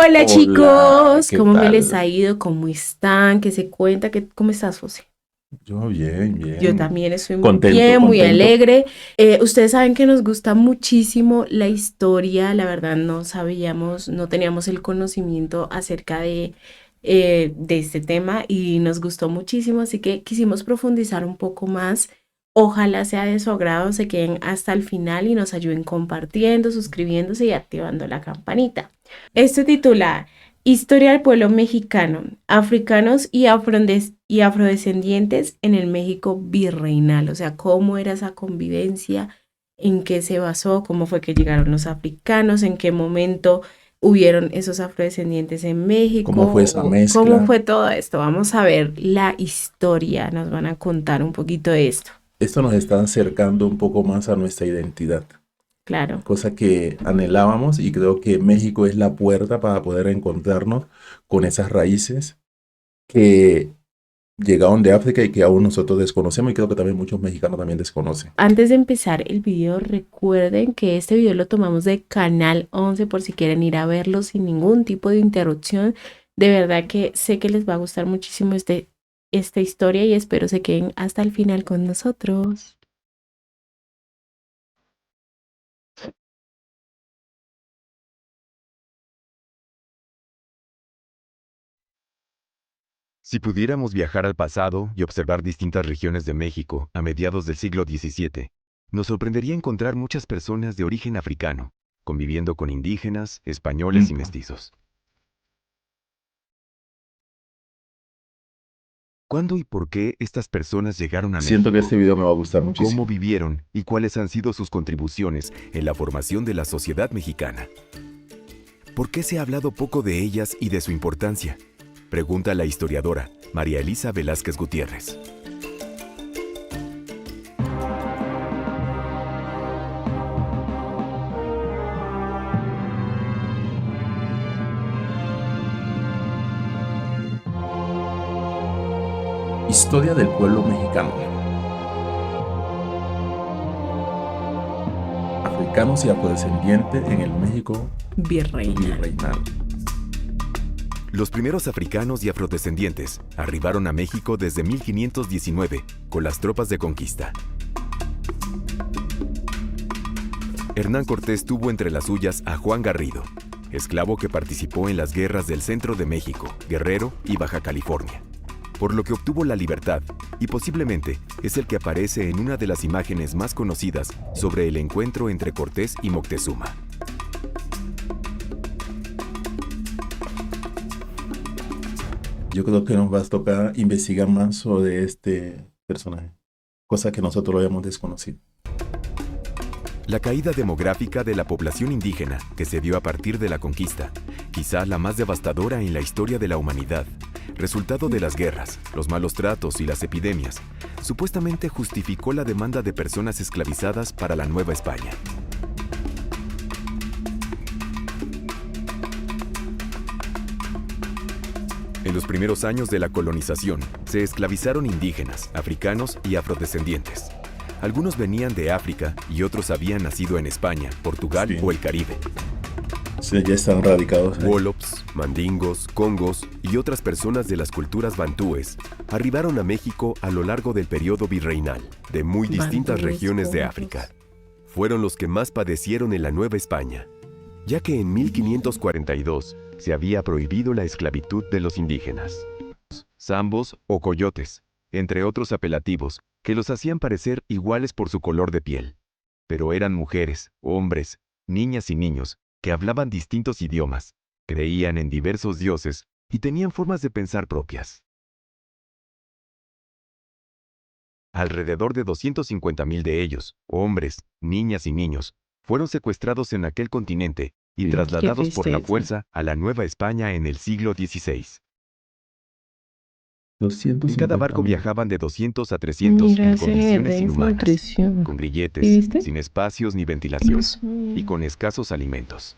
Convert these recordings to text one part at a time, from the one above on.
Hola Hola, chicos, ¿qué ¿cómo me les ha tal? ido? ¿Cómo están? ¿Qué se cuenta? ¿Cómo estás, José? Yo bien, Yo bien. también estoy muy Contento, bien, muy contento. alegre. Ustedes saben que nos gusta muchísimo la historia, la verdad no sabíamos, no teníamos el conocimiento acerca de este tema y nos gustó muchísimo, así que quisimos profundizar un poco más. Ojalá sea de su agrado, se queden hasta el final y nos ayuden compartiendo, suscribiéndose y activando la campanita. Esto titula Historia del pueblo mexicano, africanos y afrodescendientes en el México virreinal, o sea, cómo era esa convivencia, en qué se basó, cómo fue que llegaron los africanos, en qué momento hubieron esos afrodescendientes en ¿Cómo México, fue esa o cómo mezcla? fue todo esto. Vamos a ver la historia, nos van a contar un poquito de esto. Esto nos está acercando un poco más a nuestra identidad, Claro. cosa que anhelábamos y creo que México es la puerta para poder encontrarnos con esas raíces que llegaron de África y que aún nosotros desconocemos y creo que también muchos mexicanos también desconocen. Antes de empezar el video, recuerden que este video lo tomamos de Canal 11 por si quieren ir a verlo sin ningún tipo de interrupción. De verdad que sé que les va a gustar muchísimo esta historia y espero se queden hasta el final con nosotros. Si pudiéramos viajar al pasado y observar distintas regiones de México a mediados del siglo XVII, nos sorprendería encontrar muchas personas de origen africano, conviviendo con indígenas, españoles y mestizos. ¿Cuándo y por qué estas personas llegaron a Siento que este México? video me va a gustar ¿Cómo muchísimo. vivieron y cuáles han sido sus contribuciones en la formación de la sociedad mexicana? ¿Por qué se ha hablado poco de ellas y de su importancia? Pregunta la historiadora María Elisa Velázquez Gutiérrez. Historia del pueblo mexicano. Africanos y afrodescendientes en el México Virreinal. virreinal. Los primeros africanos y afrodescendientes arribaron a México desde 1519 con las tropas de conquista. Hernán Cortés tuvo entre las suyas a Juan Garrido, esclavo que participó en las guerras del centro de México, Guerrero y Baja California, por lo que obtuvo la libertad y posiblemente es el que aparece en una de las imágenes más conocidas sobre el encuentro entre Cortés y Moctezuma. Yo creo que nos va a tocar investigar más sobre este personaje, cosa que nosotros lo habíamos desconocido. La caída demográfica de la población indígena que se dio a partir de la conquista, quizá la más devastadora en la historia de la humanidad, resultado de las guerras, los malos tratos y las epidemias, supuestamente justificó la demanda de personas esclavizadas para la Nueva España. En los primeros años de la colonización, se esclavizaron indígenas, africanos y afrodescendientes. Algunos venían de África y otros habían nacido en España, Portugal Sí, o el Caribe. sí, ya están radicados ahí. Wolops, mandingos, congos y otras personas de las culturas bantúes arribaron a México a lo largo del periodo virreinal, de muy distintas Bantúes, regiones de África. congos. Fueron los que más padecieron en la Nueva España, ya que en 1542 se había prohibido la esclavitud de los indígenas, zambos o coyotes, entre otros apelativos que los hacían parecer iguales por su color de piel. Pero eran mujeres, hombres, niñas y niños que hablaban distintos idiomas, creían en diversos dioses y tenían formas de pensar propias. Alrededor de 250,000 de ellos, hombres, niñas y niños, fueron secuestrados en aquel continente y Sí. Qué trasladados por la tristeza. fuerza a la Nueva España en el siglo XVI. En cada 250 barco mil. viajaban de 200 a 300 Mira en ese nivel de condiciones inhumanas, desnutrición. con ¿Sí grilletes, viste? sin espacios ni ventilación, Dios y mío. con escasos alimentos.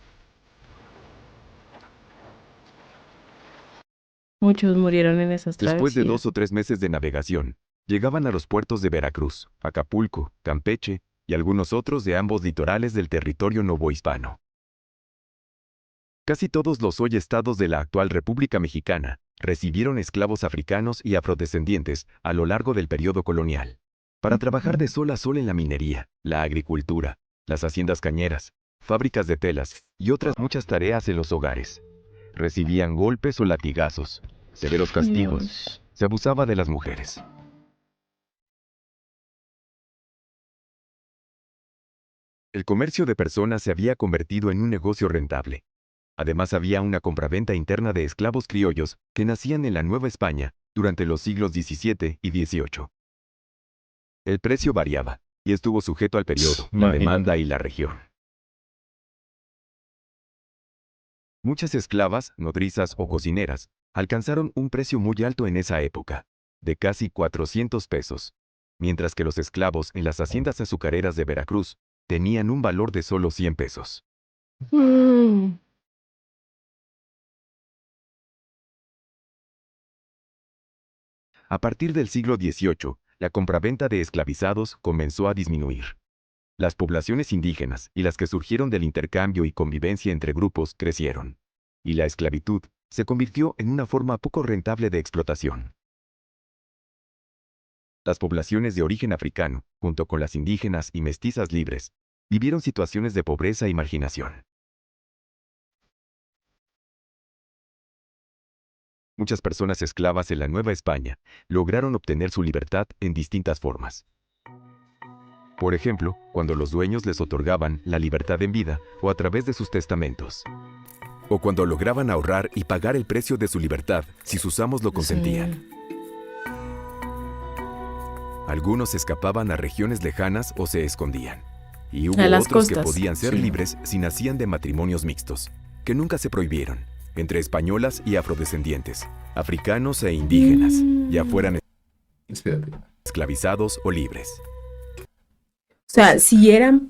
Muchos murieron en esas Después de travesías. 2 o 3 meses de navegación, llegaban a los puertos de Veracruz, Acapulco, Campeche y algunos otros de ambos litorales del territorio novohispano. Casi todos los hoy estados de la actual República Mexicana recibieron esclavos africanos y afrodescendientes a lo largo del periodo colonial, para trabajar de sol a sol en la minería, la agricultura, las haciendas cañeras, fábricas de telas y otras muchas tareas en los hogares. Recibían golpes o latigazos, severos castigos, Dios. se abusaba de las mujeres. El comercio de personas se había convertido en un negocio rentable. Además había una compraventa interna de esclavos criollos que nacían en la Nueva España durante los siglos XVII y XVIII. El precio variaba y estuvo sujeto al periodo, la Imagínate. demanda y la región. Muchas esclavas, nodrizas o cocineras alcanzaron un precio muy alto en esa época, de casi 400 pesos, mientras que los esclavos en las haciendas azucareras de Veracruz tenían un valor de solo 100 pesos. Mm. A partir del siglo XVIII, la compraventa de esclavizados comenzó a disminuir. Las poblaciones indígenas y las que surgieron del intercambio y convivencia entre grupos crecieron, y la esclavitud se convirtió en una forma poco rentable de explotación. Las poblaciones de origen africano, junto con las indígenas y mestizas libres, vivieron situaciones de pobreza y marginación. Muchas personas esclavas en la Nueva España lograron obtener su libertad en distintas formas. Por ejemplo, cuando los dueños les otorgaban la libertad en vida o a través de sus testamentos. O cuando lograban ahorrar y pagar el precio de su libertad si sus amos lo consentían. Sí. Algunos escapaban a regiones lejanas o se escondían. Y hubo A las otros que costas. podían ser Sí. libres si nacían de matrimonios mixtos, que nunca se prohibieron, entre españolas y afrodescendientes, africanos e indígenas, ya fueran Espérate. esclavizados o libres. O sea, si eran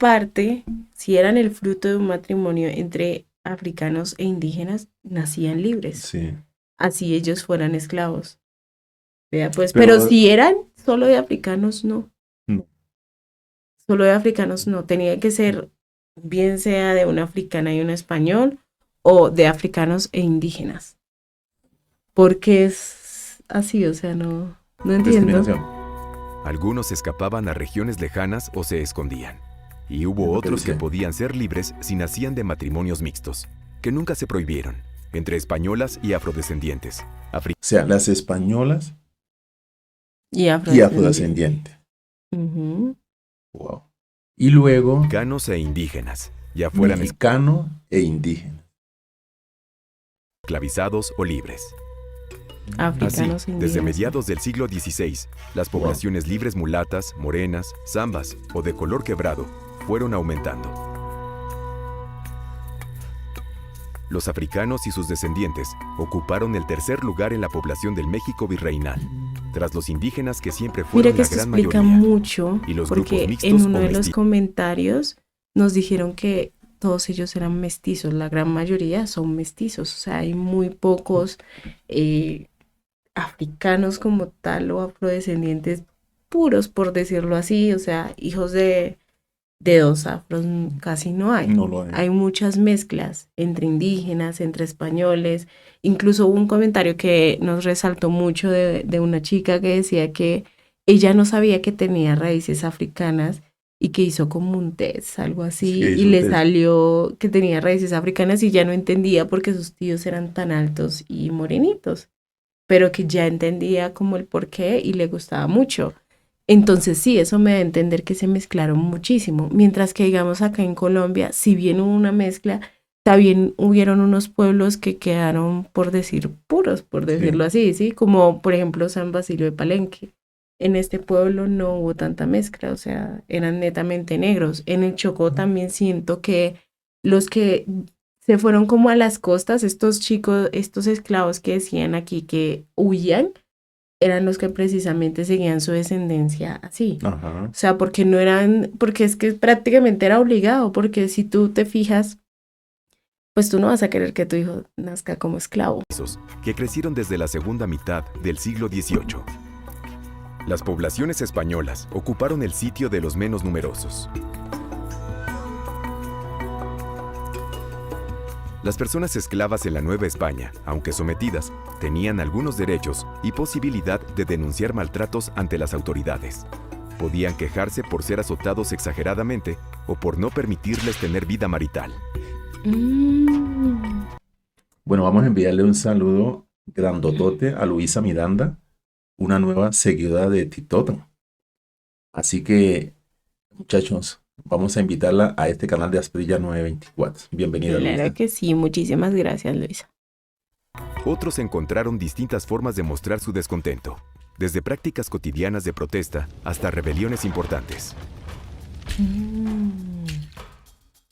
el fruto de un matrimonio entre africanos e indígenas, nacían libres. Sí. Así ellos fueran esclavos. Vea, pues, Pero- pero si eran solo de africanos, no. No. Solo de africanos no. Tenía que ser, bien sea de una africana y un español, o de africanos e indígenas. Porque es así, o sea, no entiendo. Discriminación. Algunos escapaban a regiones lejanas o se escondían. Y hubo Lo que otros que dice. podían ser libres si nacían de matrimonios mixtos, que nunca se prohibieron, entre españolas y afrodescendientes, O sea, las españolas Y y afrodescendientes. afrodescendientes. Ujú. Wow. Y luego, africanos e indígenas, ya fueran mexicano e indígena. esclavizados o libres. Así, Africanos e desde indígenas. mediados del siglo XVI, las poblaciones libres mulatas, morenas, zambas o de color quebrado fueron aumentando. Los africanos y sus descendientes ocuparon el tercer lugar en la población del México virreinal, tras los indígenas que siempre Mira fueron que la esto gran explica mayoría. mucho, y los porque grupos mixtos en o uno de los mestizos. comentarios nos dijeron que todos ellos eran mestizos, la gran mayoría son mestizos, o sea, hay muy pocos africanos como tal o afrodescendientes puros, por decirlo así, o sea, hijos de dos afros casi no hay. No lo hay. Hay muchas mezclas entre indígenas, entre españoles. Incluso hubo un comentario que nos resaltó mucho de una chica que decía que ella no sabía que tenía raíces africanas y que hizo como un test, algo así, Sí, hizo y un le test. salió que tenía raíces africanas y ya no entendía por qué sus tíos eran tan altos y morenitos, pero que ya entendía como el porqué y le gustaba mucho. Entonces sí, eso me da a entender que se mezclaron muchísimo, mientras que digamos acá en Colombia, si bien hubo una mezcla, también hubieron unos pueblos que quedaron, por decir, puros, por decirlo así, ¿sí? Como por ejemplo San Basilio de Palenque. En este pueblo no hubo tanta mezcla, o sea, eran netamente negros. En el Chocó también siento que los que se fueron como a las costas, estos chicos, estos esclavos que decían aquí que huían, eran los que precisamente seguían su descendencia así. Ajá. O sea, porque no eran, porque es que prácticamente era obligado, porque si tú te fijas, pues tú no vas a querer que tu hijo nazca como esclavo. Que crecieron desde la segunda mitad del siglo XVIII. Las poblaciones españolas ocuparon el sitio de los menos numerosos. Las personas esclavas en la Nueva España, aunque sometidas, tenían algunos derechos y posibilidad de denunciar maltratos ante las autoridades. Podían quejarse por ser azotados exageradamente o por no permitirles tener vida marital. Mm. Bueno, vamos a enviarle un saludo grandotote a Luisa Miranda, una nueva seguidora de TikTok. Así que, muchachos, vamos a invitarla a este canal de Asprilla 924. Bienvenida, Claro Luisa. que sí, muchísimas gracias, Luisa. Otros encontraron distintas formas de mostrar su descontento, desde prácticas cotidianas de protesta hasta rebeliones importantes. Mm.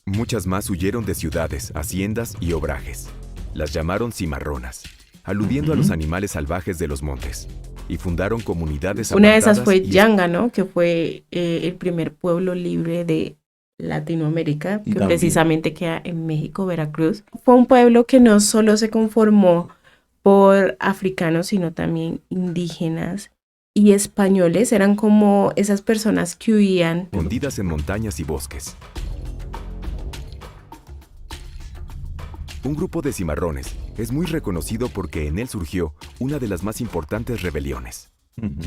Muchas más huyeron de ciudades, haciendas y obrajes. Las llamaron cimarronas, aludiendo a los animales salvajes de los montes, y fundaron comunidades Una de esas apartadas fue y Yanga, ¿no? Que fue el primer pueblo libre de Latinoamérica, Y que también, precisamente queda en México, Veracruz. Fue un pueblo que no solo se conformó por africanos, sino también indígenas y españoles. Eran como esas personas que huían. escondidas en montañas y bosques. Un grupo de cimarrones es muy reconocido porque en él surgió una de las más importantes rebeliones.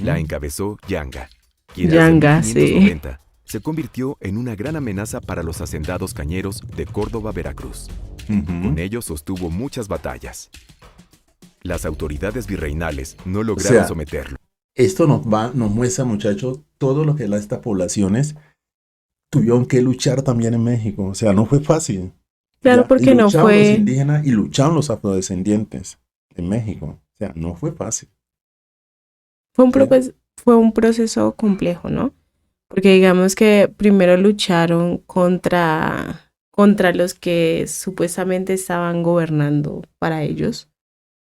La encabezó Yanga, quien hacia Yanga, sí. 1590 se convirtió en una gran amenaza para los hacendados cañeros de Córdoba, Veracruz. Con ellos sostuvo muchas batallas. Las autoridades virreinales no lograron sea, someterlo. esto nos muestra, muchachos, todo lo que estas poblaciones tuvieron que luchar también en México. O sea, no fue fácil. Claro, Ya, y porque no lucharon los fue, indígenas y lucharon los afrodescendientes en México. O sea, no fue fácil. fue un, ¿Sí? fue un proceso complejo, ¿no? Porque digamos que primero lucharon contra los que supuestamente estaban gobernando para ellos,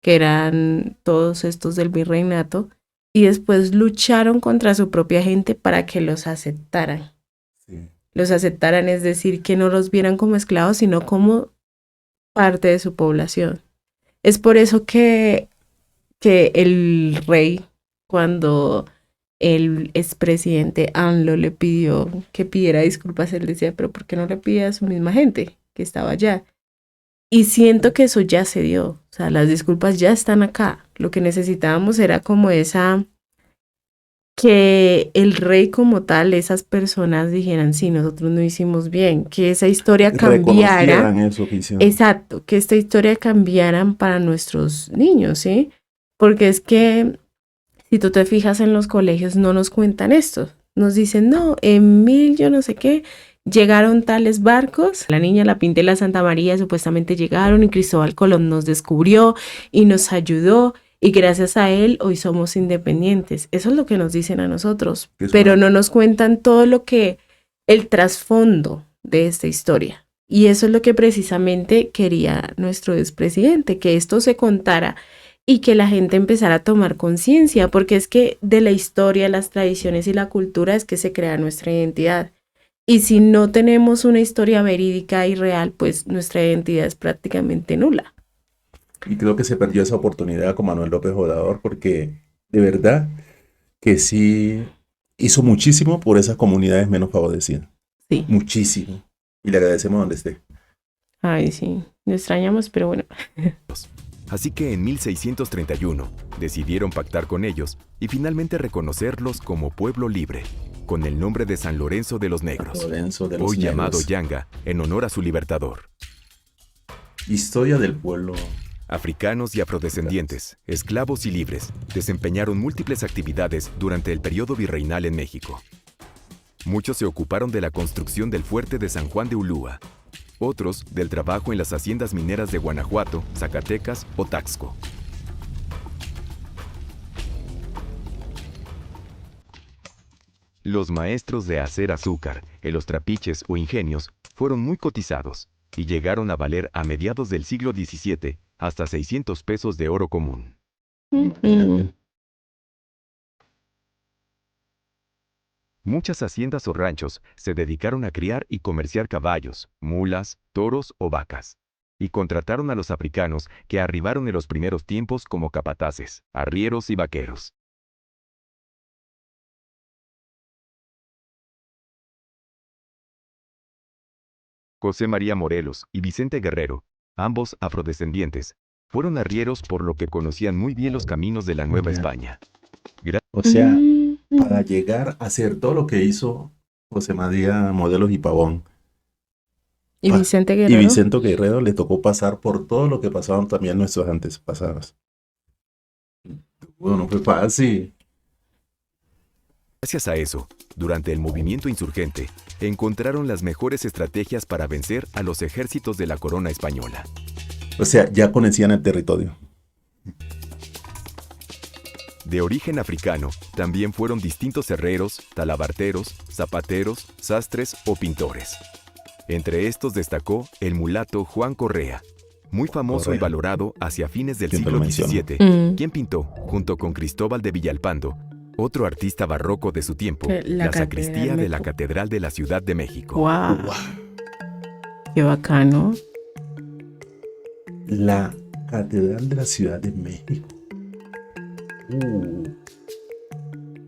que eran todos estos del virreinato, y después lucharon contra su propia gente para que los aceptaran. Sí. Los aceptaran, es decir, que no los vieran como esclavos, sino como parte de su población. Es por eso que el rey, cuando el expresidente AMLO le pidió que pidiera disculpas, él decía, pero ¿por qué no le pide a su misma gente que estaba allá? Y siento que eso ya se dio, o sea, las disculpas ya están acá. Lo que necesitábamos era como que el rey como tal, esas personas dijeran, sí, nosotros no hicimos bien, que esa historia cambiara. Reconocieran eso que hicieron. Exacto, que esta historia cambiaran para nuestros niños, ¿sí? Porque es que si tú te fijas en los colegios no nos cuentan esto. Nos dicen, no, en mil yo no sé qué, llegaron tales barcos. La Niña, la Pinta y la Santa María supuestamente llegaron y Cristóbal Colón nos descubrió y nos ayudó y gracias a él hoy somos independientes. Eso es lo que nos dicen a nosotros, pero no nos cuentan todo lo que, el trasfondo de esta historia. Y eso es lo que precisamente quería nuestro expresidente, que esto se contara y que la gente empezara a tomar conciencia, porque es que de la historia, las tradiciones y la cultura es que se crea nuestra identidad. Y si no tenemos una historia verídica y real, pues nuestra identidad es prácticamente nula. Y creo que se perdió esa oportunidad con Manuel López Obrador porque de verdad que sí hizo muchísimo por esas comunidades menos favorecidas. Sí. Muchísimo. Y le agradecemos donde esté. Ay, sí. Lo extrañamos, pero bueno. Así que en 1631 decidieron pactar con ellos y finalmente reconocerlos como pueblo libre, con el nombre de San Lorenzo de los Negros, Lorenzo de los hoy llamado Negros. Yanga en honor a su libertador. Historia del pueblo. Africanos y afrodescendientes, esclavos y libres, desempeñaron múltiples actividades durante el periodo virreinal en México. Muchos se ocuparon de la construcción del fuerte de San Juan de Ulúa, otros del trabajo en las haciendas mineras de Guanajuato, Zacatecas o Taxco. Los maestros de hacer azúcar, en los trapiches o ingenios fueron muy cotizados y llegaron a valer a mediados del siglo XVII hasta 600 pesos de oro común. Muchas haciendas o ranchos se dedicaron a criar y comerciar caballos, mulas, toros o vacas, y contrataron a los africanos que arribaron en los primeros tiempos como capataces, arrieros y vaqueros. José María Morelos y Vicente Guerrero ambos afrodescendientes, fueron arrieros por lo que conocían muy bien los caminos de la Nueva Ya. España. O sea, Mm, para llegar a hacer todo lo que hizo José María Modelos y Pavón ¿Y pa- Vicente y Guerrero? Vicente Guerrero, le tocó pasar por todo lo que pasaban también nuestros antepasados. Bueno, no fue fácil. Gracias a eso, durante el movimiento insurgente, encontraron las mejores estrategias para vencer a los ejércitos de la corona española. O sea, ya conocían el territorio. De origen africano, también fueron distintos herreros, talabarteros, zapateros, sastres o pintores. Entre estos destacó el mulato Juan Correa, muy famoso y Correa. valorado hacia fines del Siempre siglo lo menciono. XVII, Mm, quien pintó, junto con Cristóbal de Villalpando, otro artista barroco de su tiempo, la la sacristía catedral de la Meco. Catedral de la Ciudad de México. ¡Guau! Guau. ¡Qué bacano! La Catedral de la Ciudad de México.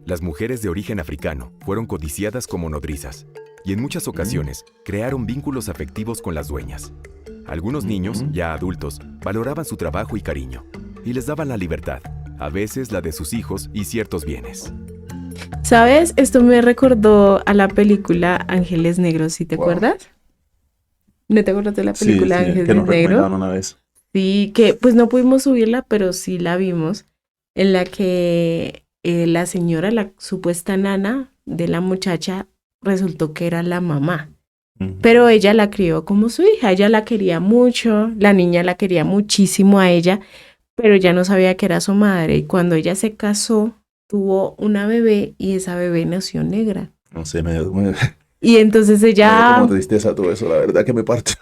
Las mujeres de origen africano fueron codiciadas como nodrizas y en muchas ocasiones crearon vínculos afectivos con las dueñas. Algunos niños, ya adultos, valoraban su trabajo y cariño y les daban la libertad, a veces la de sus hijos y ciertos bienes. ¿Sabes? Esto me recordó a la película Ángeles Negros, ¿sí te Wow. acuerdas? ¿No te acuerdas de la Sí, película sí, Ángeles que nos Negros? recomendaron una vez. Sí, que pues no pudimos subirla, pero sí la vimos, en la que la señora, la supuesta nana de la muchacha, resultó que era la mamá. Ujú. Pero ella la crió como su hija, ella la quería mucho, la niña la quería muchísimo a ella, pero ella no sabía que era su madre. Y cuando ella se casó, tuvo una bebé y esa bebé nació negra. No sé, me Y entonces dio ella, como tristeza todo eso, la verdad que me partió.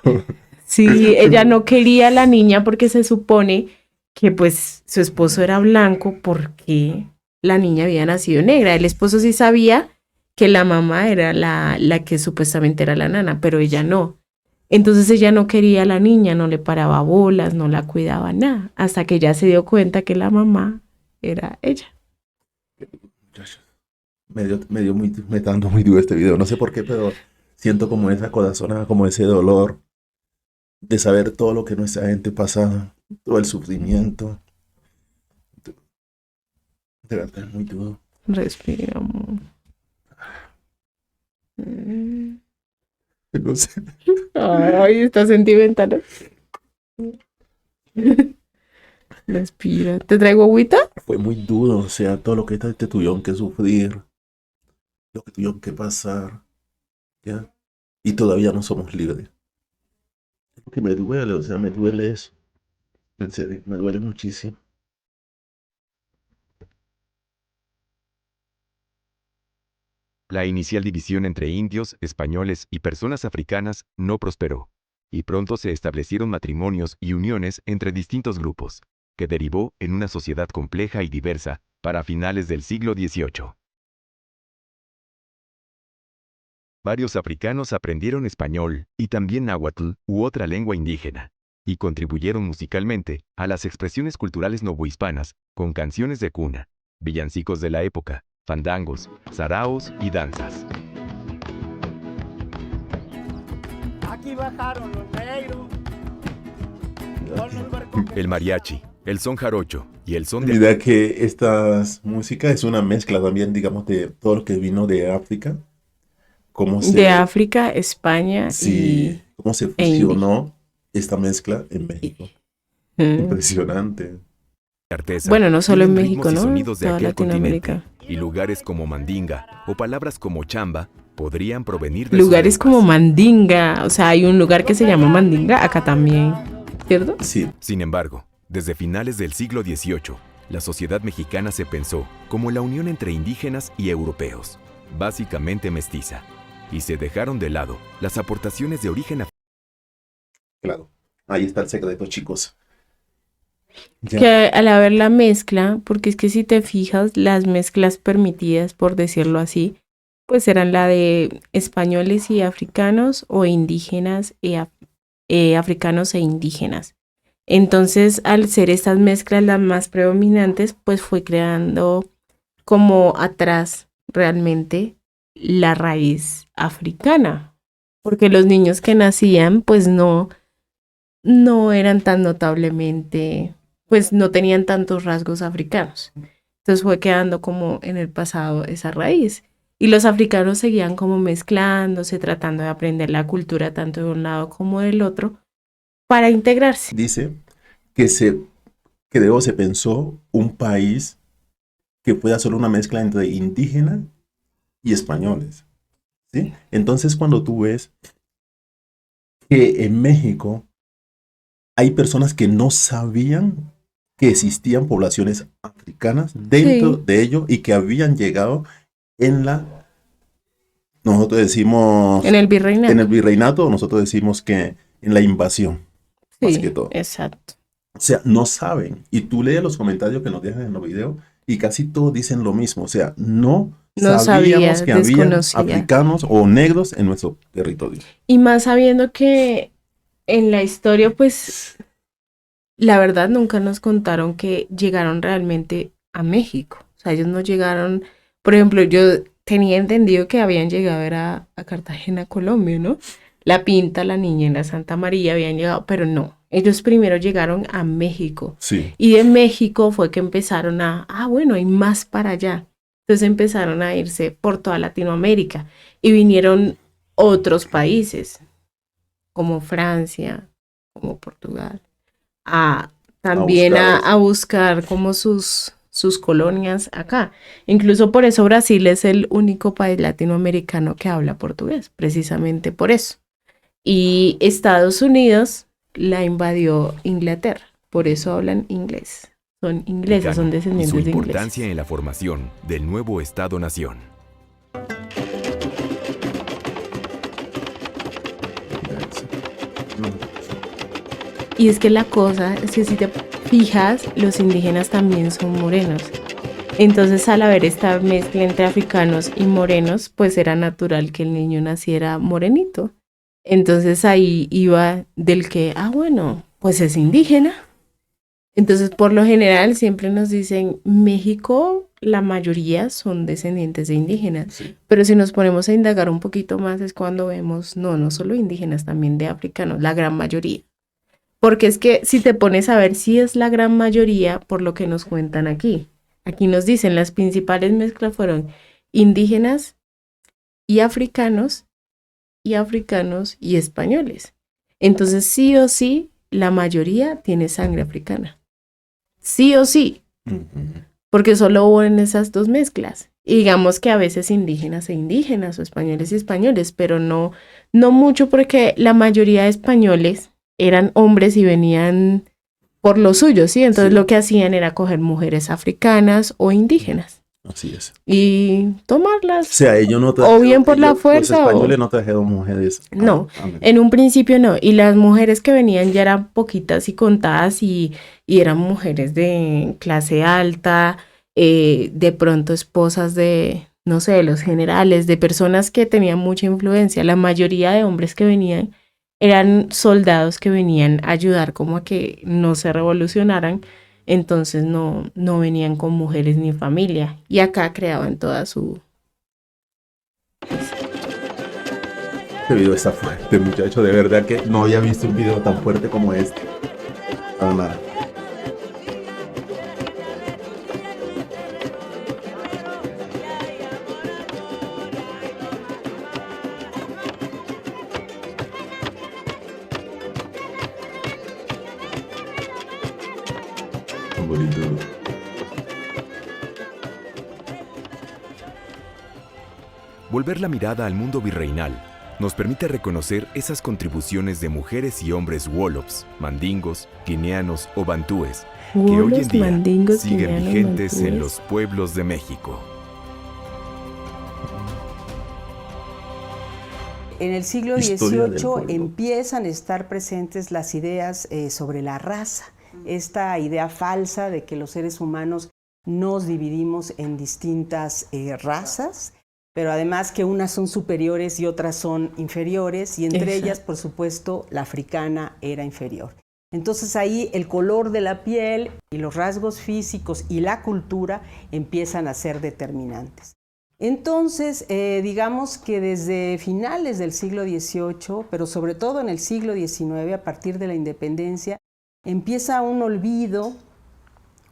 sí, ella no quería a la niña porque se supone que pues su esposo era blanco porque la niña había nacido negra. El esposo sí sabía que la mamá era la que supuestamente era la nana, pero ella no. Entonces ella no quería a la niña, no le paraba bolas, no la cuidaba nada, hasta que ella se dio cuenta que la mamá era ella. Me está dando muy duro este video. No sé por qué, pero siento como esa corazonada, como ese dolor de saber todo lo que nuestra gente pasa, todo el sufrimiento. De verdad, es muy duro. Respira, amor. Mm. No sé. Ay, está sentimental. Respira. ¿Te traigo agüita? Fue muy duro, o sea, todo lo que te tuvieron que sufrir, lo que tuvieron que pasar, ¿ya? Y todavía no somos libres. Es lo que me duele, o sea, me duele eso. En serio, me duele muchísimo. La inicial división entre indios, españoles y personas africanas no prosperó, y pronto se establecieron matrimonios y uniones entre distintos grupos, que derivó en una sociedad compleja y diversa para finales del siglo XVIII. Varios africanos aprendieron español y también náhuatl u otra lengua indígena, y contribuyeron musicalmente a las expresiones culturales novohispanas con canciones de cuna, villancicos de la época, fandangos, saraos y danzas. Aquí bajaron los negros. Con los barcos que El mariachi, el son jarocho y el son de Mira que esta música es una mezcla también, digamos, de todo lo que vino de África, cómo De se, África, España sí, cómo se e India. fusionó esta mezcla en México. Mm. Impresionante. artesa. Bueno, no solo en tienen México, ritmos y ¿no? sonidos de Toda aquel Latinoamérica. continente, y lugares como mandinga o palabras como chamba podrían provenir de Lugares sus como lenguas. Mandinga, o sea, hay un lugar que se llama Mandinga acá también, ¿cierto? Sí, Sin embargo, desde finales del siglo XVIII, la sociedad mexicana se pensó como la unión entre indígenas y europeos, básicamente mestiza, y se dejaron de lado las aportaciones de origen claro. Ahí está el secreto, chicos. Ya. Que al haber la mezcla, porque es que si te fijas, las mezclas permitidas, por decirlo así, pues eran la de españoles y africanos o indígenas y africanos e indígenas. Entonces, al ser estas mezclas las más predominantes, pues fue creando como atrás realmente la raíz africana, porque los niños que nacían, pues no no eran tan notablemente, pues no tenían tantos rasgos africanos. Entonces fue quedando como en el pasado esa raíz. Y los africanos seguían como mezclándose, tratando de aprender la cultura tanto de un lado como del otro para integrarse. Dice que se creó, se pensó un país que pueda ser una mezcla entre indígenas y españoles, ¿sí? Entonces, cuando tú ves que en México hay personas que no sabían que existían poblaciones africanas dentro Sí, de ello y que habían llegado en nosotros decimos, en el en el virreinato. virreinato, nosotros decimos que en la invasión, más que Sí, todo. exacto. O sea, no saben. Y tú lees los comentarios que nos dejan en los videos y casi todos dicen lo mismo. O sea, no No sabíamos sabía, que habían desconocía. africanos o negros en nuestro territorio. Y más sabiendo que en la historia, pues, la verdad nunca nos contaron que llegaron realmente a México. O sea, ellos no llegaron, por ejemplo, yo tenía entendido que habían llegado era a Cartagena, Colombia, ¿no? La Pinta, la Niña y la Santa María habían llegado, pero no. Ellos primero llegaron a México. Sí, Y de México fue que empezaron bueno, hay más para allá. Entonces empezaron a irse por toda Latinoamérica y vinieron otros países, como Francia, como Portugal, a a también buscarlos. a buscar como sus colonias acá. Incluso por eso Brasil es el único país latinoamericano que habla portugués, precisamente por eso. Y Estados Unidos la invadió Inglaterra, por eso hablan inglés. Son ingleses, son Mexicano y su descendientes de importancia ingleses. en la formación del nuevo Estado-nación. Y es que la cosa es que si te fijas, los indígenas también son morenos. Entonces, al haber esta mezcla entre africanos y morenos, pues era natural que el niño naciera morenito. Entonces ahí iba del que, bueno, pues es indígena. Entonces, por lo general, siempre nos dicen, México, la mayoría son descendientes de indígenas. Sí. Pero si nos ponemos a indagar un poquito más es cuando vemos, no, no solo indígenas, también de africanos, la gran mayoría. Porque es que si te pones a ver si es la gran mayoría por lo que nos cuentan aquí. Aquí nos dicen las principales mezclas fueron indígenas y africanos y españoles. Entonces sí o sí, la mayoría tiene sangre africana. Sí o sí, Ujú. porque solo hubo en esas dos mezclas. Y digamos que a veces indígenas e indígenas o españoles y españoles, pero no, no mucho porque la mayoría de españoles eran hombres y venían por lo suyo, ¿sí? Entonces Sí, lo que hacían era coger mujeres africanas o indígenas así es. y O tomarlas, sea, ellos no o trajeron, bien por la los fuerza o... españoles no trajeron mujeres No, a México. en un principio no. Y las mujeres que venían ya eran poquitas y contadas y eran mujeres de clase alta, de pronto esposas de, no sé, de los generales, de personas que tenían mucha influencia. La mayoría de hombres que venían eran soldados que venían a ayudar como a que no se revolucionaran. Entonces no, no venían con mujeres ni familia. Y acá creaban toda su... Este video está fuerte, muchacho. De verdad que no había visto un video tan fuerte como este. Para nada. Muy bonito. Volver la mirada al mundo virreinal nos permite reconocer esas contribuciones de mujeres y hombres wolofs, mandingos, guineanos o bantúes que hoy en Bolos, día mandingos, siguen guineanos, vigentes en mantúes. los pueblos de México. En el siglo Historia del XVIII pueblo. empiezan a estar presentes las ideas sobre la raza, esta idea falsa de que los seres humanos nos dividimos en distintas razas, pero además que unas son superiores y otras son inferiores, y entre ellas, por supuesto, la africana era inferior. Entonces ahí el color de la piel y los rasgos físicos y la cultura empiezan a ser determinantes. Entonces, digamos que desde finales del siglo XVIII, pero sobre todo en el siglo XIX, a partir de la independencia, empieza un olvido,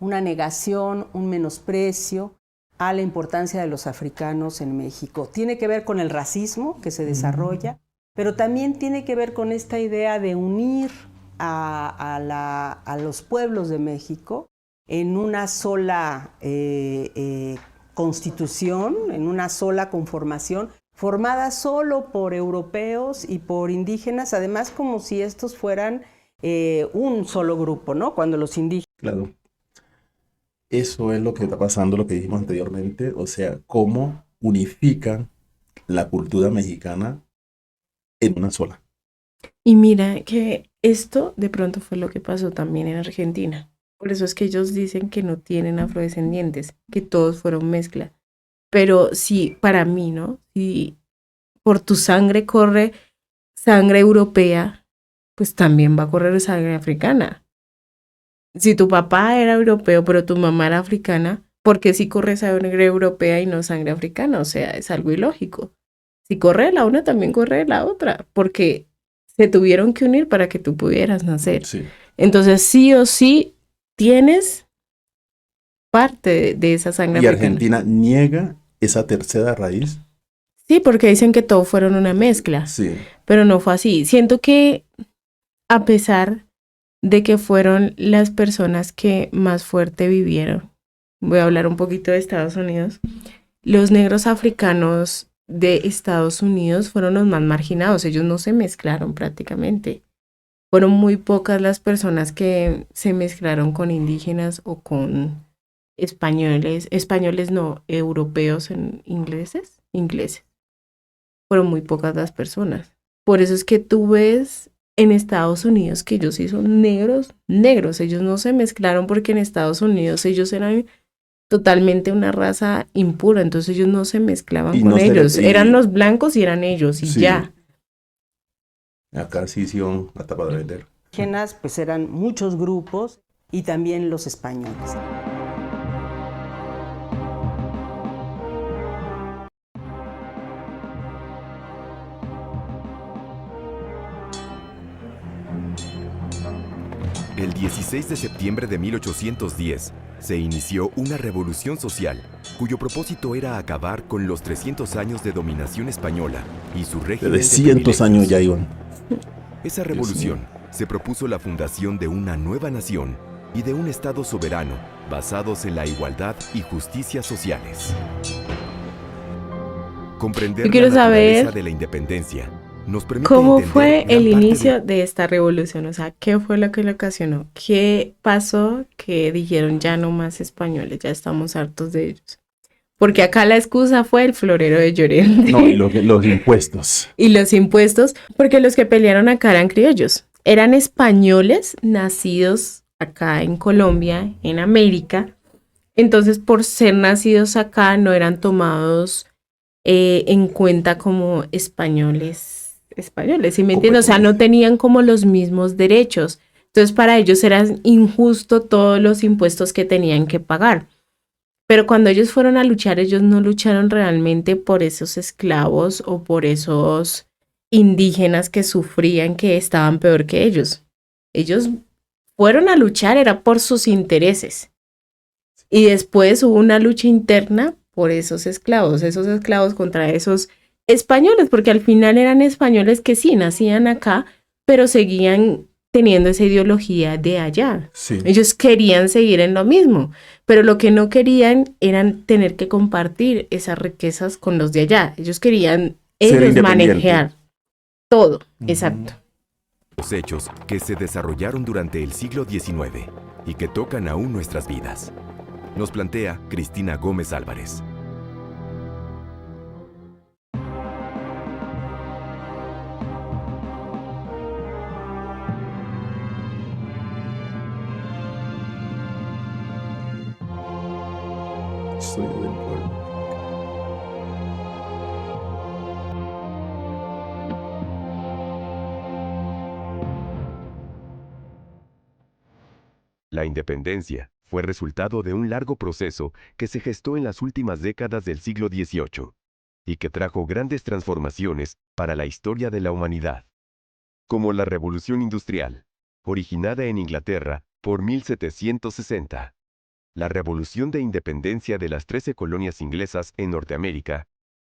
una negación, un menosprecio a la importancia de los africanos en México. Tiene que ver con el racismo que se desarrolla, pero también tiene que ver con esta idea de unir a los pueblos de México en una sola constitución, en una sola conformación, formada solo por europeos y por indígenas, además como si estos fueran un solo grupo, ¿no? Cuando los indígenas... Claro. Eso es lo que está pasando, lo que dijimos anteriormente, o sea, cómo unifican la cultura mexicana en una sola. Y mira que esto de pronto fue lo que pasó también en Argentina. Por eso es que ellos dicen que no tienen afrodescendientes, que todos fueron mezcla. Pero sí, para mí, ¿no? Si por tu sangre corre sangre europea, pues también va a correr sangre africana. Si tu papá era europeo, pero tu mamá era africana, ¿por qué si corre sangre europea y no sangre africana? O sea, es algo ilógico. Si corre la una, también corre la otra, porque se tuvieron que unir para que tú pudieras nacer. Sí. Entonces, sí o sí, tienes parte de esa sangre Y africana. Argentina niega esa tercera raíz. Sí, porque dicen que todos fueron una mezcla, Sí. pero no fue así. Siento que a pesar de que fueron las personas que más fuerte vivieron, voy a hablar un poquito de Estados Unidos, los negros africanos de Estados Unidos fueron los más marginados, ellos no se mezclaron prácticamente. Fueron muy pocas las personas que se mezclaron con indígenas o con españoles no, europeos en ingleses. Fueron muy pocas las personas. Por eso es que tú ves en Estados Unidos que ellos sí son negros, ellos no se mezclaron porque en Estados Unidos ellos eran totalmente una raza impura, entonces ellos no se mezclaban Y con no se ellos, le- y- eran los blancos y eran ellos y Sí. ya. Acá sí hicieron hasta para vender. indígenas, pues eran muchos grupos y también los españoles. El 16 de septiembre de 1810 se inició una revolución social cuyo propósito era acabar con los 300 años de dominación española y su régimen De de cientos años privilegios. ya iban. Esa revolución se propuso la fundación de una nueva nación y de un Estado soberano basados en la igualdad y justicia sociales. Comprender Yo quiero la naturaleza saber de la independencia nos permite ¿Cómo entender fue gran el parte inicio de esta revolución? O sea, ¿qué fue lo que lo ocasionó? ¿Qué pasó que dijeron ya no más españoles, ya estamos hartos de ellos? Porque acá la excusa fue el florero de Llorente. No, y los impuestos. Y los impuestos, porque los que pelearon acá eran criollos. Eran españoles nacidos acá en Colombia, en América. Entonces, por ser nacidos acá, no eran tomados en cuenta como españoles, ¿sí me entiendes? O sea, no tenían como los mismos derechos. Entonces, para ellos era injusto todos los impuestos que tenían que pagar. Pero cuando ellos fueron a luchar, ellos no lucharon realmente por esos esclavos o por esos indígenas que sufrían, que estaban peor que ellos. Ellos fueron a luchar, era por sus intereses. Y después hubo una lucha interna por esos esclavos contra esos españoles, porque al final eran españoles que sí nacían acá, pero seguían teniendo esa ideología de allá. Sí. Ellos querían seguir en lo mismo, pero lo que no querían eran tener que compartir esas riquezas con los de allá. Ellos querían Ser ellos independiente. manejar todo. Exacto. los hechos que se desarrollaron durante el siglo XIX y que tocan aún nuestras vidas. Nos plantea Cristina Gómez Álvarez. Soy del pueblo. La independencia fue resultado de un largo proceso que se gestó en las últimas décadas del siglo XVIII y que trajo grandes transformaciones para la historia de la humanidad, como la Revolución Industrial, originada en Inglaterra por 1760, la Revolución de Independencia de las 13 colonias inglesas en Norteamérica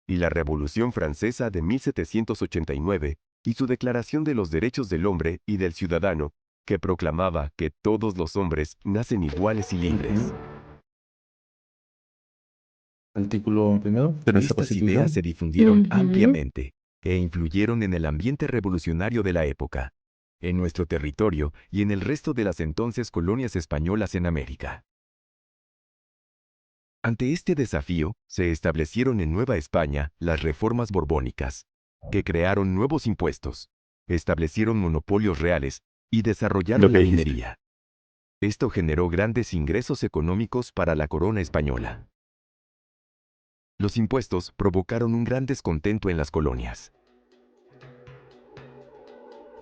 y la Revolución Francesa de 1789 y su Declaración de los Derechos del Hombre y del Ciudadano, que proclamaba que todos los hombres nacen iguales y libres. Artículo primero de nuestra Estas Constitución. ideas se difundieron Ujú. ampliamente e influyeron en el ambiente revolucionario de la época, en nuestro territorio y en el resto de las entonces colonias españolas en América. Ante este desafío, se establecieron en Nueva España las reformas borbónicas, que crearon nuevos impuestos, establecieron monopolios reales y desarrollaron la minería. Esto generó grandes ingresos económicos para la corona española. Los impuestos provocaron un gran descontento en las colonias.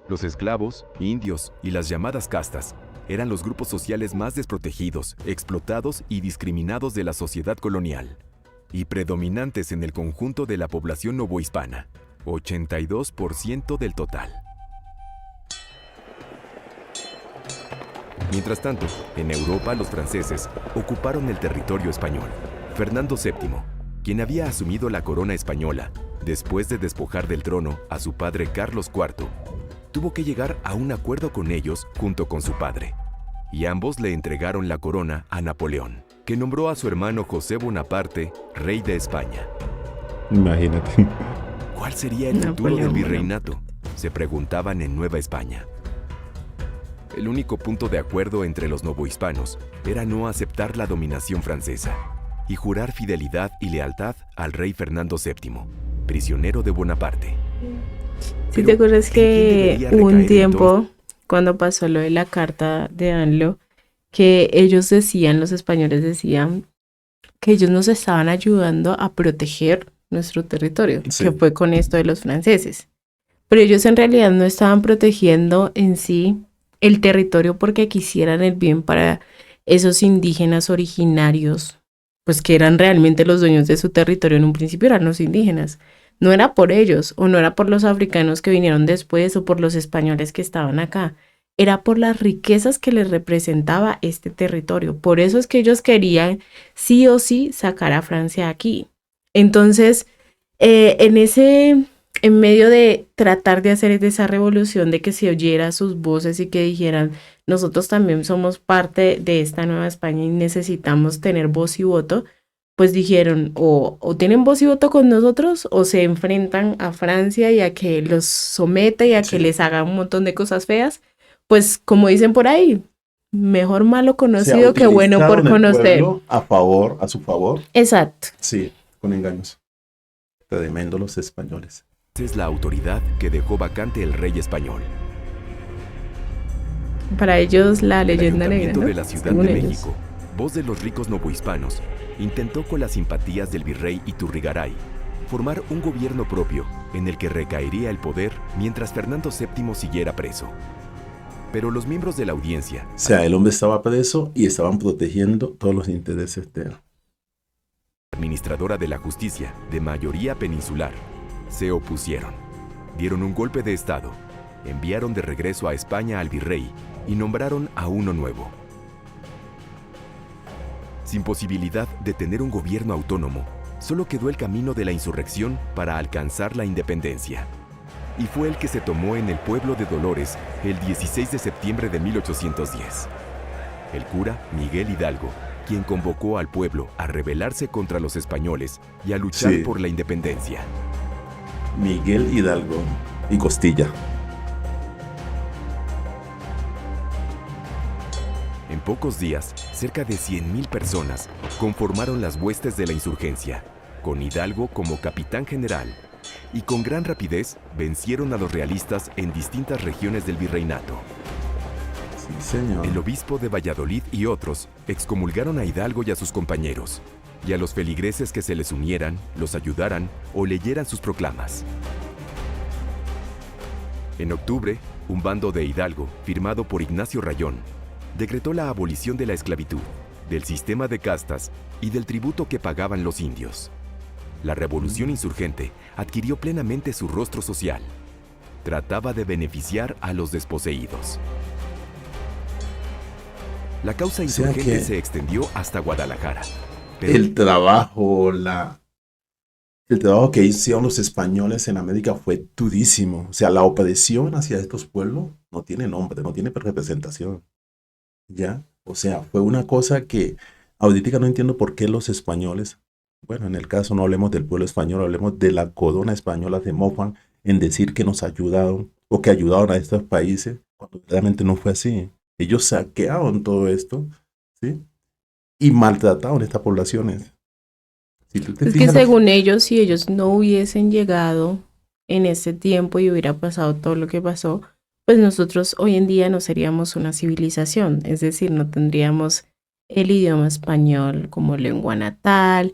Los esclavos, indios y las llamadas castas eran los grupos sociales más desprotegidos, explotados y discriminados de la sociedad colonial, y predominantes en el conjunto de la población novohispana, 82% del total. Mientras tanto, en Europa los franceses ocuparon el territorio español. Fernando VII, quien había asumido la corona española después de despojar del trono a su padre Carlos IV, tuvo que llegar a un acuerdo con ellos junto con su padre, y ambos le entregaron la corona a Napoleón, que nombró a su hermano José Bonaparte rey de España. Imagínate. ¿Cuál sería el futuro Napoleón, del bueno. virreinato?, se preguntaban en Nueva España. El único punto de acuerdo entre los novohispanos era no aceptar la dominación francesa y jurar fidelidad y lealtad al rey Fernando VII, prisionero de Bonaparte. Si Pero, te acuerdas ¿en quién que debería hubo un recaer tiempo, cuando pasó lo de la carta de Anlo, que ellos decían, los españoles decían, que ellos nos estaban ayudando a proteger nuestro territorio, Sí. que fue con esto de los franceses. Pero ellos en realidad no estaban protegiendo en sí el territorio porque quisieran el bien para esos indígenas originarios, pues que eran realmente los dueños de su territorio en un principio, eran los indígenas. No era por ellos, o no era por los africanos que vinieron después, o por los españoles que estaban acá. Era por las riquezas que les representaba este territorio. Por eso es que ellos querían sí o sí sacar a Francia aquí. Entonces, en medio de tratar de hacer esa revolución, de que se oyera sus voces y que dijeran, nosotros también somos parte de esta Nueva España y necesitamos tener voz y voto, pues dijeron, o tienen voz y voto con nosotros, o se enfrentan a Francia y a que los someta y a que Sí. les haga un montón de cosas feas. Pues como dicen por ahí, mejor malo O sea, conocido que bueno por utilizaron el conocer. pueblo a su favor. Exacto. Sí, con engaños. Tremendo los españoles. Es la autoridad que dejó vacante el rey español. Para ellos la El leyenda negra, Ayuntamiento ¿no? de la Ciudad Según de ellos. México, voz de los ricos novohispanos, intentó con las simpatías del virrey Iturrigaray formar un gobierno propio en el que recaería el poder mientras Fernando VII siguiera preso. Pero los miembros de la audiencia, O sea, el hombre estaba preso y estaban protegiendo todos los intereses de él. administradora de la justicia de mayoría peninsular, se opusieron. Dieron un golpe de estado, enviaron de regreso a España al virrey y nombraron a uno nuevo. Sin posibilidad de tener un gobierno autónomo, solo quedó el camino de la insurrección para alcanzar la independencia. Y fue el que se tomó en el pueblo de Dolores el 16 de septiembre de 1810. El cura Miguel Hidalgo, quien convocó al pueblo a rebelarse contra los españoles y a luchar Sí. por la independencia. Miguel Hidalgo y Costilla. En pocos días, cerca de 100,000 personas conformaron las huestes de la insurgencia, con Hidalgo como capitán general, y con gran rapidez vencieron a los realistas en distintas regiones del virreinato. Sí, señor. El obispo de Valladolid y otros excomulgaron a Hidalgo y a sus compañeros, y a los feligreses que se les unieran, los ayudaran o leyeran sus proclamas. En octubre, un bando de Hidalgo, firmado por Ignacio Rayón, decretó la abolición de la esclavitud del sistema de castas y del tributo que pagaban los indios. La revolución insurgente adquirió plenamente su rostro social. Trataba de beneficiar a los desposeídos. La causa O sea insurgente que se extendió hasta Guadalajara. Pero el trabajo, el trabajo que hicieron los españoles en América fue durísimo. O sea, la opresión hacia estos pueblos no tiene nombre, no tiene representación. ¿Ya? O sea, fue una cosa que ahorita no entiendo por qué los españoles, bueno, en el caso no hablemos del pueblo español, hablemos de la corona española, se mofan en decir que nos ayudaron o que ayudaron a estos países, cuando realmente no fue así. Ellos saquearon todo esto, ¿sí? Y maltrataron estas poblaciones. Si tú te Es que fijas, según ellos, si ellos no hubiesen llegado en ese tiempo y hubiera pasado todo lo que pasó, pues nosotros hoy en día no seríamos una civilización, es decir, no tendríamos el idioma español como lengua natal,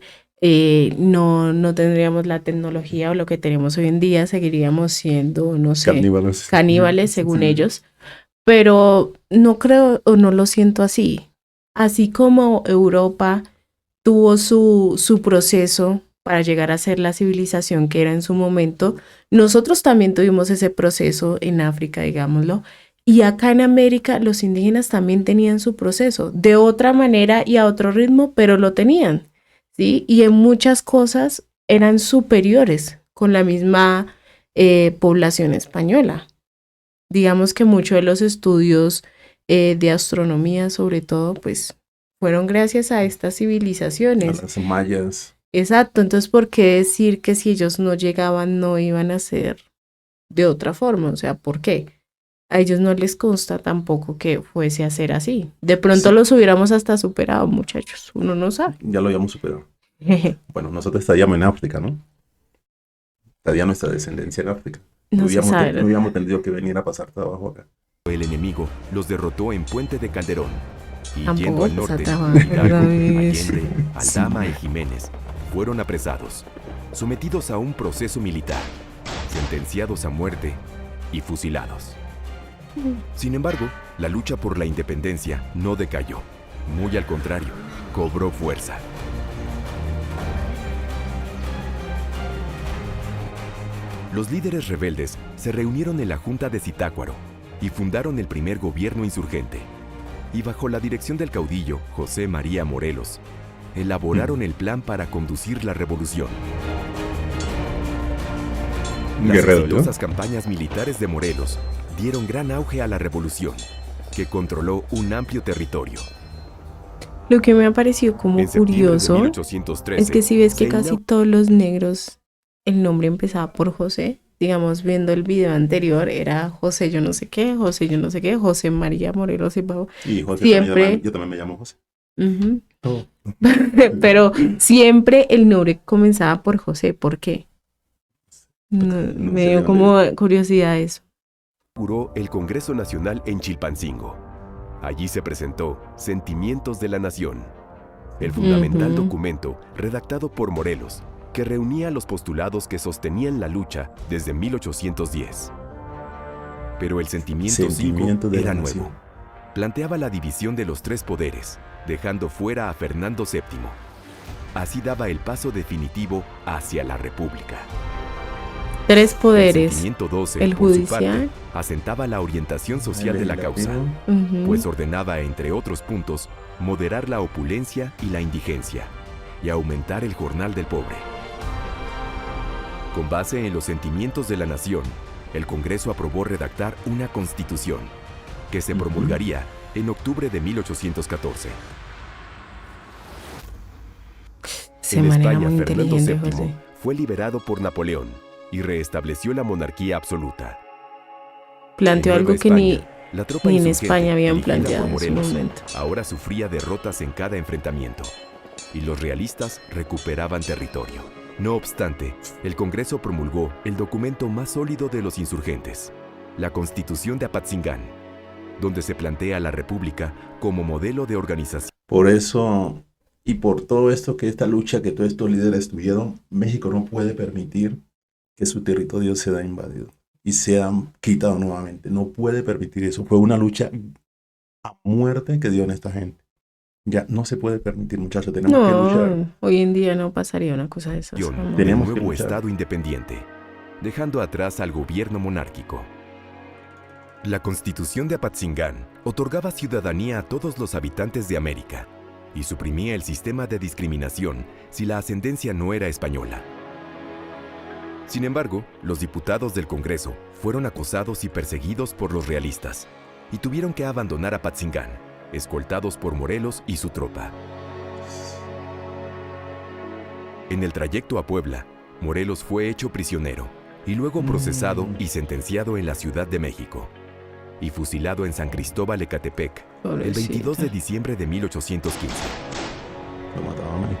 no tendríamos la tecnología o lo que tenemos hoy en día, seguiríamos siendo, no sé, caníbales. caníbales según Sí. ellos, pero no creo o no lo siento así. Así como Europa tuvo su proceso para llegar a ser la civilización que era en su momento, nosotros también tuvimos ese proceso en África, digámoslo, y acá en América los indígenas también tenían su proceso, de otra manera y a otro ritmo, pero lo tenían, ¿sí? Y en muchas cosas eran superiores con la misma población española. Digamos que muchos de los estudios de astronomía, sobre todo, pues fueron gracias a estas A civilizaciones. las mayas. Exacto, entonces, ¿por qué decir que si ellos no llegaban no iban a ser de otra forma? O sea, ¿por qué? A ellos no les consta tampoco que fuese a ser así. De pronto Sí, los hubiéramos hasta superado, muchachos. Uno no sabe. ya lo habíamos superado. Bueno, nosotros estaríamos en África, ¿no? Estaría nuestra descendencia en África. No se sabe. No hubiéramos tenido que venir a pasar trabajo acá. el enemigo los derrotó en Puente de Calderón. Y Tampoco yendo al pasa norte, trabajo, Hidalgo, David. Allende, Aldama y Jiménez fueron apresados, sometidos a un proceso militar, sentenciados a muerte y fusilados. Sin embargo, la lucha por la independencia no decayó. Muy al contrario, cobró fuerza. Los líderes rebeldes se reunieron en la Junta de Zitácuaro y fundaron el primer gobierno insurgente. Y bajo la dirección del caudillo José María Morelos, elaboraron el plan para conducir la revolución. Las Guerrero, ¿yo? exitosas campañas militares de Morelos dieron gran auge a la revolución, que controló un amplio territorio. Lo que me ha parecido como En septiembre de curioso 1813, es que si ves que se casi inauguró todos los negros, el nombre empezaba por José. Digamos, viendo el video anterior, era José yo no sé qué, José yo no sé qué, José María Morelos y Pau. Y José Siempre. yo también me llamo José. Ujú. Oh. Pero siempre el nombre comenzaba por José. ¿Por qué? No, No me sé, dio yo como curiosidad eso. el Congreso Nacional en Chilpancingo. Allí se presentó Sentimientos de la Nación, el fundamental Ujú. documento redactado por Morelos, que reunía los postulados que sostenían la lucha desde 1810. Pero el Sentimiento 5 Sentimiento de la era nación. nuevo. Planteaba la división de los tres poderes, dejando fuera a Fernando VII. Así daba el paso definitivo hacia la República. Tres El poderes. Sentimiento 12, El por su judicial. parte, asentaba la orientación social de la causa, Ujú. pues ordenaba, entre otros puntos, moderar la opulencia y la indigencia, y aumentar el jornal del pobre. Con base en los sentimientos de la nación, el Congreso aprobó redactar una constitución, que se Ujú. promulgaría en octubre de 1814. Se En manera España, muy Fernando inteligente, VII José. fue liberado por Napoleón y reestableció la monarquía absoluta. Planteó En algo Nueva que ni España, la tropa en insurgente, España habían dirigida por planteado en su Morelos, momento. ahora sufría derrotas en cada enfrentamiento, y los realistas recuperaban territorio. No obstante, el Congreso promulgó el documento más sólido de los insurgentes, la Constitución de Apatzingán, donde se plantea la República como modelo de organización. Por eso, y por todo esto que esta lucha que todos estos líderes tuvieron, México no puede permitir que su territorio sea invadido y sea quitado nuevamente. No puede permitir eso. Fue una lucha a muerte que dio en esta gente. Ya no se puede permitir, muchachos, tenemos que luchar. No, hoy en día no pasaría una cosa de esas. Del Tenemos que nuevo luchar. Estado independiente, dejando atrás al gobierno monárquico. La Constitución de Apatzingán otorgaba ciudadanía a todos los habitantes de América y suprimía el sistema de discriminación si la ascendencia no era española. Sin embargo, los diputados del Congreso fueron acosados y perseguidos por los realistas y tuvieron que abandonar Apatzingán, escoltados por Morelos y su tropa. En el trayecto a Puebla, Morelos fue hecho prisionero y luego procesado y sentenciado en la Ciudad de México y fusilado en San Cristóbal Ecatepec el 22 de diciembre de 1815. Lo mataban ahí.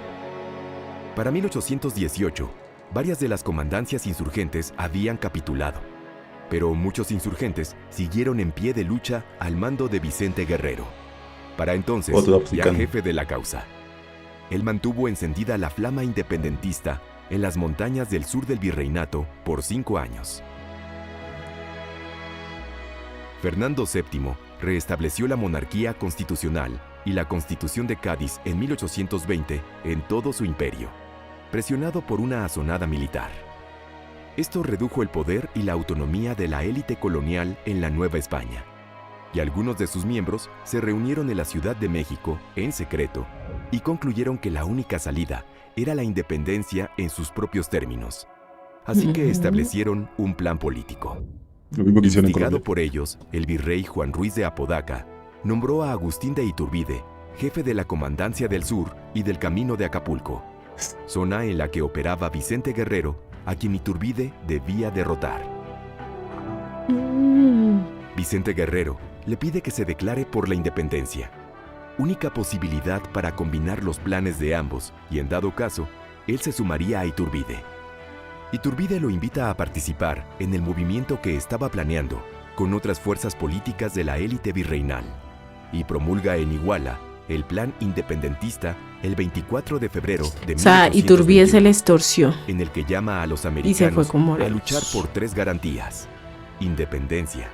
Para 1818, varias de las comandancias insurgentes habían capitulado, pero muchos insurgentes siguieron en pie de lucha al mando de Vicente Guerrero, para entonces Otro ya africano. jefe de la causa. Él mantuvo encendida la flama independentista en las montañas del sur del virreinato por 5 años. Fernando VII restableció la monarquía constitucional y la Constitución de Cádiz en 1820 en todo su imperio, presionado por una asonada militar. Esto redujo el poder y la autonomía de la élite colonial en la Nueva España, y algunos de sus miembros se reunieron en la Ciudad de México en secreto y concluyeron que la única salida era la independencia en sus propios términos. Así que establecieron un plan político. Lo mismo que hicieron en Instigado Colombia. por ellos, el virrey Juan Ruiz de Apodaca nombró a Agustín de Iturbide jefe de la Comandancia del Sur y del Camino de Acapulco, zona en la que operaba Vicente Guerrero, a quien Iturbide debía derrotar. Vicente Guerrero le pide que se declare por la independencia, única posibilidad para combinar los planes de ambos, y en dado caso, él se sumaría a Iturbide. Iturbide lo invita a participar en el movimiento que estaba planeando con otras fuerzas políticas de la élite virreinal y promulga en Iguala el plan independentista el 24 de febrero de O sea, 1821, Iturbide se les torció. en el que llama a los Y se fue americanos con a Morelos. luchar por 3 garantías: independencia,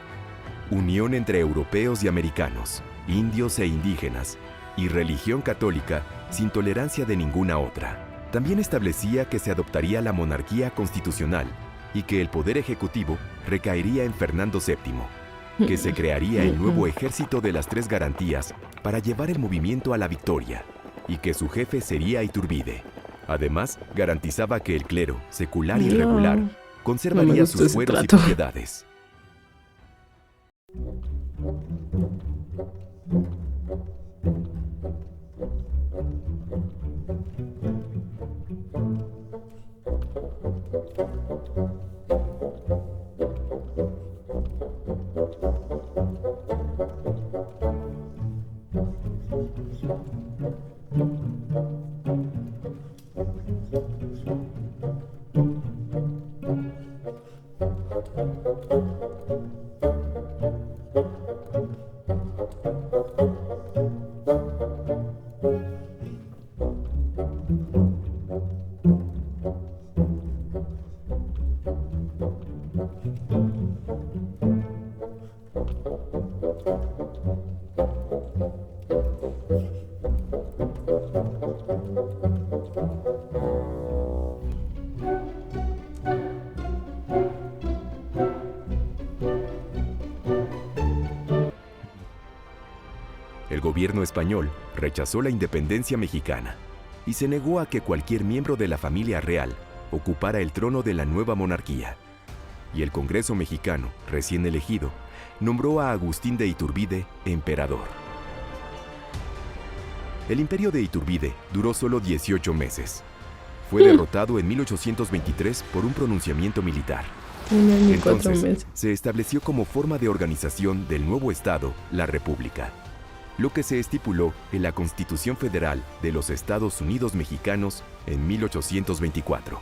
unión entre europeos y americanos, indios e indígenas, y religión católica sin tolerancia de ninguna otra. También establecía que se adoptaría la monarquía constitucional y que el poder ejecutivo recaería en Fernando VII, que se crearía el nuevo ejército de las 3 garantías para llevar el movimiento a la victoria, y que su jefe sería Iturbide. Además, garantizaba que el clero, secular y No, regular, no me conservaría gustó sus ese fueros y trato. propiedades. El gobierno español rechazó la independencia mexicana y se negó a que cualquier miembro de la familia real ocupara el trono de la nueva monarquía. Y el Congreso mexicano, recién elegido, nombró a Agustín de Iturbide emperador. El imperio de Iturbide duró solo 18 meses. Fue derrotado en 1823 por un pronunciamiento militar. 1 año y 4 Entonces, meses. se estableció como forma de organización del nuevo Estado la República, lo que se estipuló en la Constitución Federal de los Estados Unidos Mexicanos en 1824.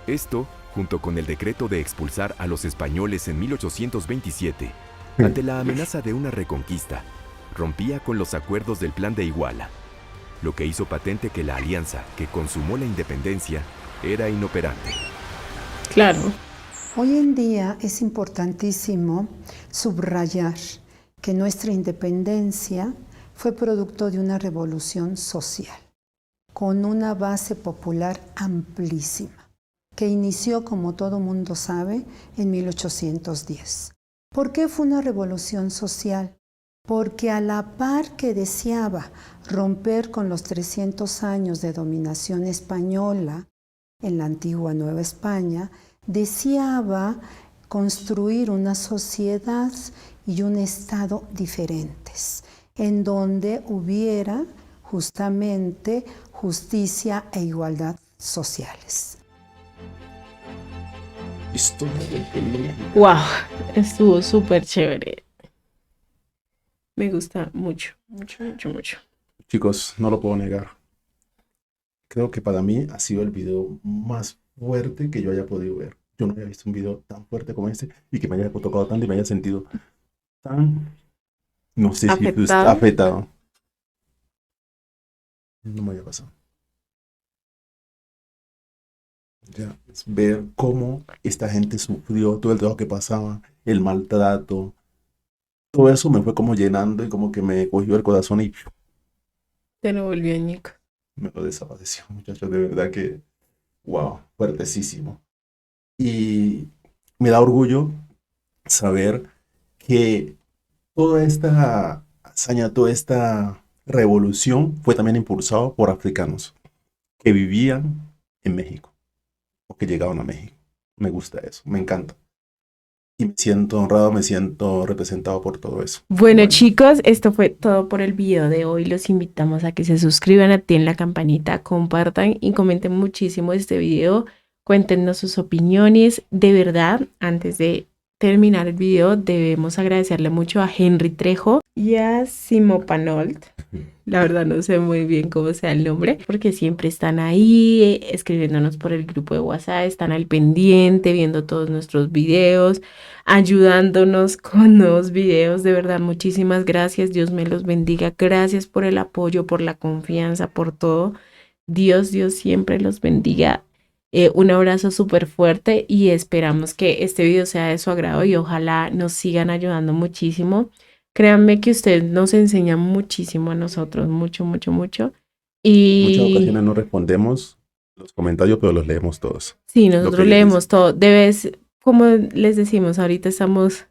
Esto, junto con el decreto de expulsar a los españoles en 1827, ante la amenaza de una reconquista, rompía con los acuerdos del Plan de Iguala, lo que hizo patente que la alianza que consumó la independencia era inoperante. Claro. Hoy en día es importantísimo subrayar que nuestra independencia fue producto de una revolución social, con una base popular amplísima, que inició, como todo mundo sabe, en 1810. ¿Por qué fue una revolución social? Porque a la par que deseaba romper con los 300 años de dominación española en la antigua Nueva España, deseaba construir una sociedad y un Estado diferentes, en donde hubiera justamente justicia e igualdad sociales. Historia del Perú. Wow, estuvo súper chévere. Me gusta mucho, mucho, mucho, mucho. Chicos, no lo puedo negar. Creo que para mí ha sido el video más fuerte que yo haya podido ver. Yo no había visto un video tan fuerte como este y que me haya tocado tanto y me haya sentido tan, no sé si ¿Afectado? afectado. No me había pasado. Ya, es ver cómo esta gente sufrió, todo el trabajo que pasaba, el maltrato, todo eso me fue como llenando y como que me cogió el corazón y Te lo volvió añico. me lo desapareció, muchachos. De verdad que, wow, fuertesísimo. Y me da orgullo saber que toda esta hazaña, toda esta revolución fue también impulsado por africanos que vivían en México o que llegaban a México. Me gusta eso, me encanta. Y me siento honrado, me siento representado por todo eso. Bueno, chicos, esto fue todo por el video de hoy. Los invitamos a que se suscriban, activen la campanita, compartan y comenten muchísimo este video. Cuéntenos sus opiniones. De verdad, antes de terminar el video, debemos agradecerle mucho a Henry Trejo y a Simo Panolt. La verdad no sé muy bien cómo sea el nombre, porque siempre están ahí escribiéndonos por el grupo de WhatsApp, están al pendiente, viendo todos nuestros videos, ayudándonos con nuevos videos. De verdad, muchísimas gracias. Dios me los bendiga. Gracias por el apoyo, por la confianza, por todo. Dios siempre los bendiga. Un abrazo súper fuerte y esperamos que este video sea de su agrado y ojalá nos sigan ayudando muchísimo. Créanme que ustedes nos enseñan muchísimo a nosotros, mucho, mucho, mucho. Muchas Y ocasiones no respondemos los comentarios, pero los leemos todos. sí, Lo que nosotros ellos leemos dicen. todo. Como les decimos, ahorita estamos,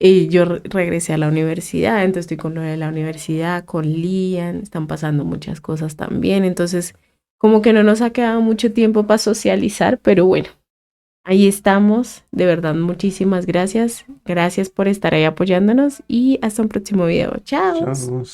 yo regresé a la universidad, entonces estoy con lo de la universidad, con Lian, están pasando muchas cosas también, entonces como que no nos ha quedado mucho tiempo para socializar, pero bueno, ahí estamos. De verdad, muchísimas gracias. Gracias por estar ahí apoyándonos y hasta un próximo video. Chao. Chao.